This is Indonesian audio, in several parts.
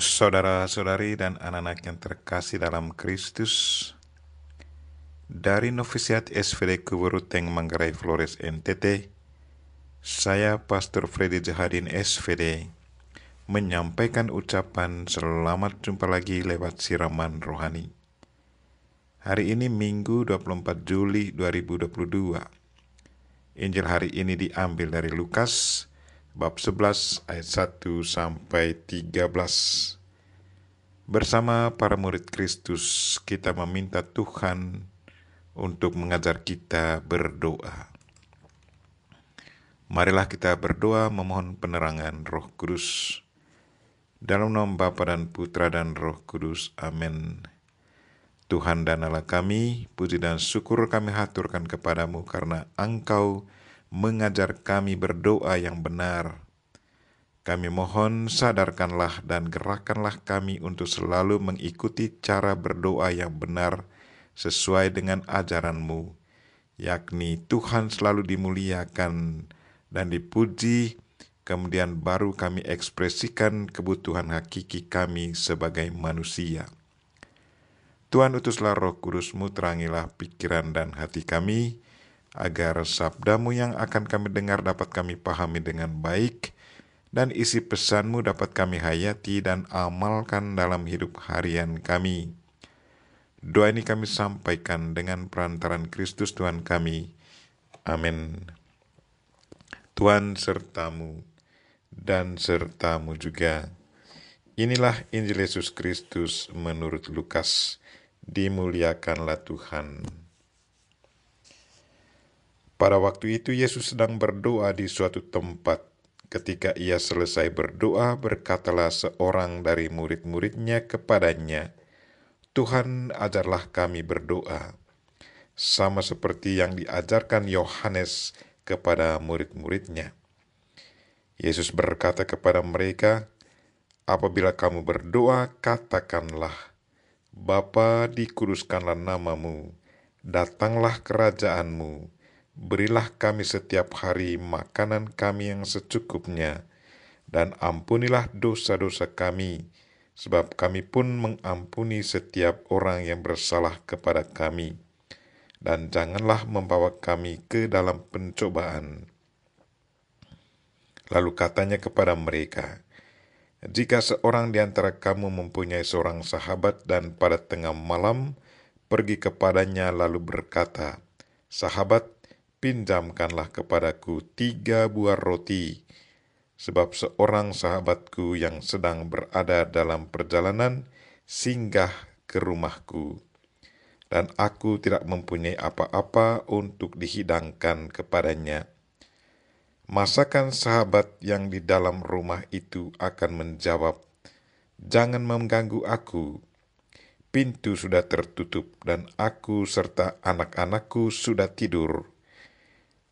Saudara-saudari dan anak-anak yang terkasih dalam Kristus, dari Novisiat SVD Kuburuteng Manggarai Flores NTT, saya Pastor Freddy Jahadin SVD menyampaikan ucapan selamat jumpa lagi lewat siraman rohani. Hari ini Minggu 24 Juli 2022. Injil hari ini diambil dari Lukas bab 11 ayat 1 sampai 13. Bersama para murid Kristus, kita meminta Tuhan untuk mengajar kita berdoa. Marilah kita berdoa memohon penerangan Roh Kudus. Dalam nama Bapa dan Putra dan Roh Kudus. Amin. Tuhan dan Allah kami, puji dan syukur kami haturkan kepadamu karena Engkau mengajar kami berdoa yang benar. Kami mohon sadarkanlah dan gerakkanlah kami untuk selalu mengikuti cara berdoa yang benar sesuai dengan ajaran-Mu, yakni Tuhan selalu dimuliakan dan dipuji, kemudian baru kami ekspresikan kebutuhan hakiki kami sebagai manusia. Tuhan, utuslah Roh Kudus-Mu, terangilah pikiran dan hati kami, agar sabda-Mu yang akan kami dengar dapat kami pahami dengan baik, dan isi pesan-Mu dapat kami hayati dan amalkan dalam hidup harian kami. Doa ini kami sampaikan dengan perantaran Kristus Tuhan kami. Amin. Tuhan sertamu dan sertamu juga. Inilah Injil Yesus Kristus menurut Lukas. Dimuliakanlah Tuhan. Pada waktu itu Yesus sedang berdoa di suatu tempat. Ketika ia selesai berdoa, berkatalah seorang dari murid-muridnya kepadanya, "Tuhan, ajarlah kami berdoa, sama seperti yang diajarkan Yohanes kepada murid-muridnya." Yesus berkata kepada mereka, "Apabila kamu berdoa, katakanlah, Bapa, dikuduskanlah namamu, datanglah kerajaanmu, berilah kami setiap hari makanan kami yang secukupnya, dan ampunilah dosa-dosa kami, sebab kami pun mengampuni setiap orang yang bersalah kepada kami. Dan janganlah membawa kami ke dalam pencobaan." Lalu katanya kepada mereka, "Jika seorang di antara kamu mempunyai seorang sahabat dan pada tengah malam pergi kepadanya lalu berkata, 'Sahabat, pinjamkanlah kepadaku 3 buah roti, sebab seorang sahabatku yang sedang berada dalam perjalanan singgah ke rumahku, dan aku tidak mempunyai apa-apa untuk dihidangkan kepadanya.' Masakan sahabat yang di dalam rumah itu akan menjawab, 'Jangan mengganggu aku. Pintu sudah tertutup dan aku serta anak-anakku sudah tidur.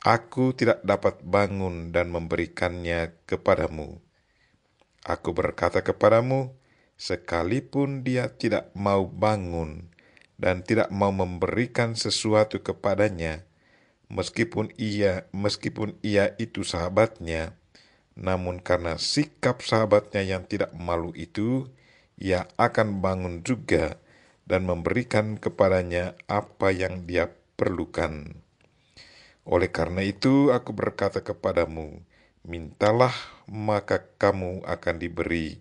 Aku tidak dapat bangun dan memberikannya kepadamu.' Aku berkata kepadamu, sekalipun dia tidak mau bangun dan tidak mau memberikan sesuatu kepadanya, meskipun ia itu sahabatnya, namun karena sikap sahabatnya yang tidak malu itu, ia akan bangun juga dan memberikan kepadanya apa yang dia perlukan. Oleh karena itu aku berkata kepadamu, mintalah maka kamu akan diberi,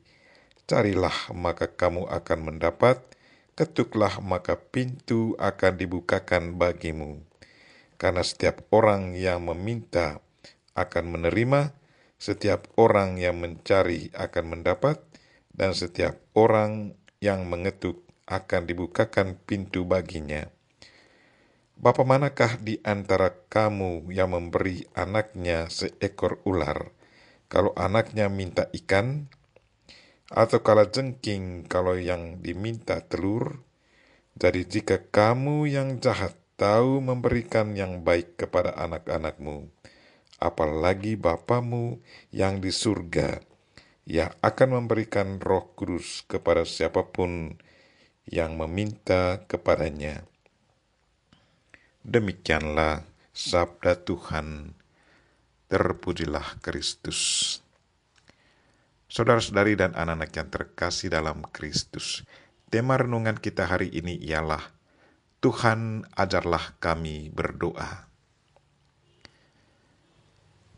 carilah maka kamu akan mendapat, ketuklah maka pintu akan dibukakan bagimu. Karena setiap orang yang meminta akan menerima, setiap orang yang mencari akan mendapat, dan setiap orang yang mengetuk akan dibukakan pintu baginya. Bapa manakah di antara kamu yang memberi anaknya seekor ular, kalau anaknya minta ikan? Atau kalajengking kalau yang diminta telur? Jadi jika kamu yang jahat tahu memberikan yang baik kepada anak-anakmu, apalagi Bapamu yang di surga, Ia akan memberikan Roh Kudus kepada siapapun yang meminta kepadanya." Demikianlah sabda Tuhan. Terpujilah Kristus. Saudara-saudari dan anak-anak yang terkasih dalam Kristus, tema renungan kita hari ini ialah Tuhan ajarlah kami berdoa.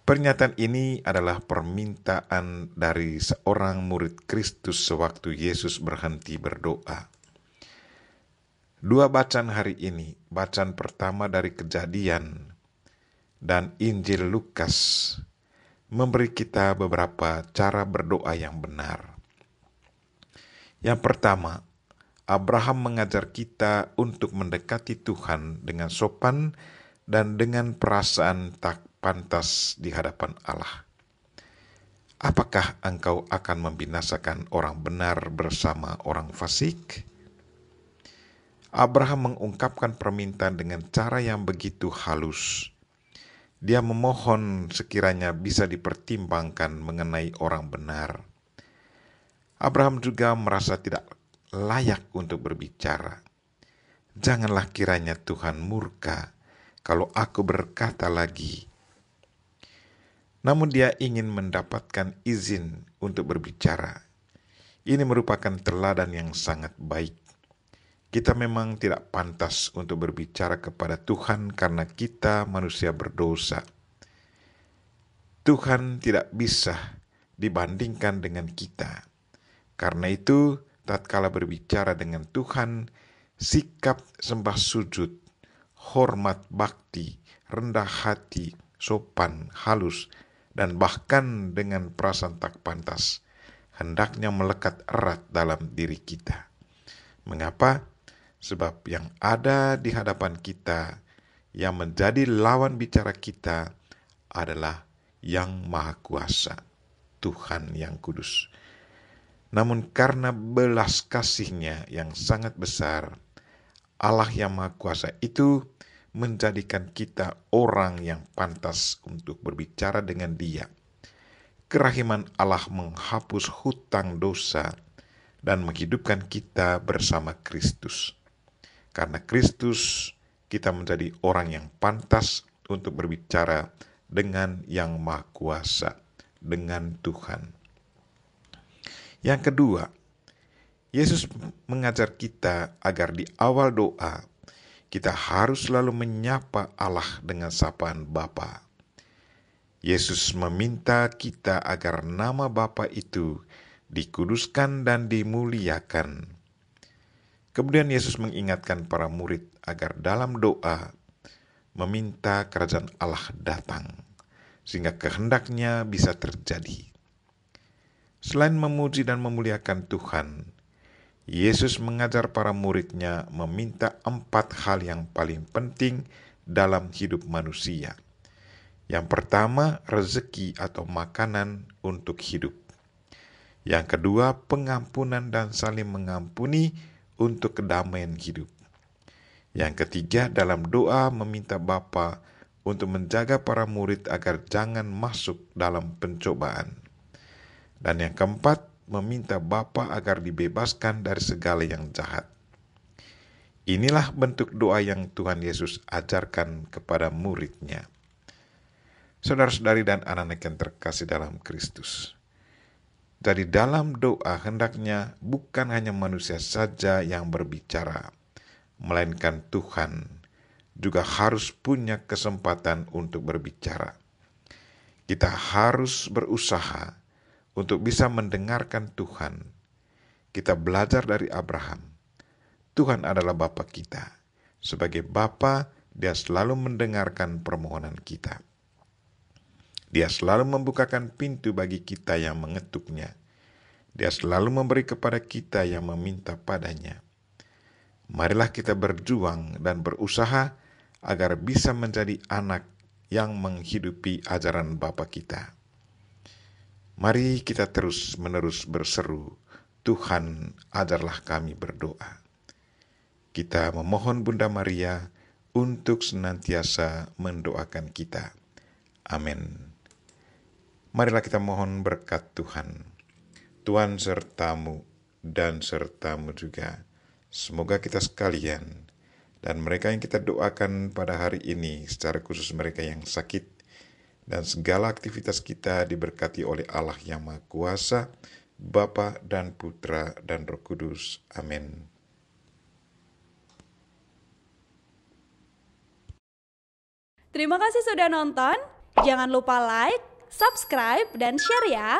Pernyataan ini adalah permintaan dari seorang murid Kristus sewaktu Yesus berhenti berdoa. Dua bacaan hari ini, bacaan pertama dari Kejadian dan Injil Lukas, memberi kita beberapa cara berdoa yang benar. Yang pertama, Abraham mengajar kita untuk mendekati Tuhan dengan sopan dan dengan perasaan tak pantas di hadapan Allah. Apakah engkau akan membinasakan orang benar bersama orang fasik? Abraham mengungkapkan permintaan dengan cara yang begitu halus. Dia memohon sekiranya bisa dipertimbangkan mengenai orang benar. Abraham juga merasa tidak layak untuk berbicara. Janganlah kiranya Tuhan murka kalau aku berkata lagi. Namun dia ingin mendapatkan izin untuk berbicara. Ini merupakan teladan yang sangat baik. Kita memang tidak pantas untuk berbicara kepada Tuhan karena kita manusia berdosa. Tuhan tidak bisa dibandingkan dengan kita. Karena itu, tatkala berbicara dengan Tuhan, sikap sembah sujud, hormat bakti, rendah hati, sopan, halus, dan bahkan dengan perasaan tak pantas, hendaknya melekat erat dalam diri kita. Mengapa? Sebab yang ada di hadapan kita, yang menjadi lawan bicara kita, adalah Yang Maha Kuasa, Tuhan yang kudus. Namun karena belas kasih-Nya yang sangat besar, Allah yang Maha Kuasa itu menjadikan kita orang yang pantas untuk berbicara dengan Dia. Kerahiman Allah menghapus hutang dosa dan menghidupkan kita bersama Kristus. Karena Kristus, kita menjadi orang yang pantas untuk berbicara dengan Yang Maha Kuasa, dengan Tuhan. Yang kedua, Yesus mengajar kita agar di awal doa, kita harus selalu menyapa Allah dengan sapaan Bapa. Yesus meminta kita agar nama Bapa itu dikuduskan dan dimuliakan. Kemudian Yesus mengingatkan para murid agar dalam doa meminta kerajaan Allah datang, sehingga kehendaknya bisa terjadi. Selain memuji dan memuliakan Tuhan, Yesus mengajar para murid-Nya meminta 4 hal yang paling penting dalam hidup manusia. Yang pertama, rezeki atau makanan untuk hidup. Yang kedua, pengampunan dan saling mengampuni untuk kedamaian hidup. Yang ketiga, dalam doa meminta Bapa untuk menjaga para murid agar jangan masuk dalam pencobaan. Dan yang keempat, meminta Bapa agar dibebaskan dari segala yang jahat. Inilah bentuk doa yang Tuhan Yesus ajarkan kepada murid-Nya. Saudara-saudari dan anak-anak yang terkasih dalam Kristus. Jadi dalam doa hendaknya bukan hanya manusia saja yang berbicara, melainkan Tuhan juga harus punya kesempatan untuk berbicara. Kita harus berusaha untuk bisa mendengarkan Tuhan. Kita belajar dari Abraham. Tuhan adalah Bapa kita. Sebagai Bapa, Dia selalu mendengarkan permohonan kita. Dia selalu membukakan pintu bagi kita yang mengetuknya. Dia selalu memberi kepada kita yang meminta padanya. Marilah kita berjuang dan berusaha agar bisa menjadi anak yang menghidupi ajaran Bapa kita. Mari kita terus-menerus berseru, Tuhan ajarlah kami berdoa. Kita memohon Bunda Maria untuk senantiasa mendoakan kita. Amin. Marilah kita mohon berkat Tuhan. Tuhan sertamu dan sertamu juga. Semoga kita sekalian dan mereka yang kita doakan pada hari ini, secara khusus mereka yang sakit, dan segala aktivitas kita diberkati oleh Allah yang Maha Kuasa, Bapa dan Putra dan Roh Kudus. Amin. Terima kasih sudah nonton. Jangan lupa like, subscribe, dan share ya.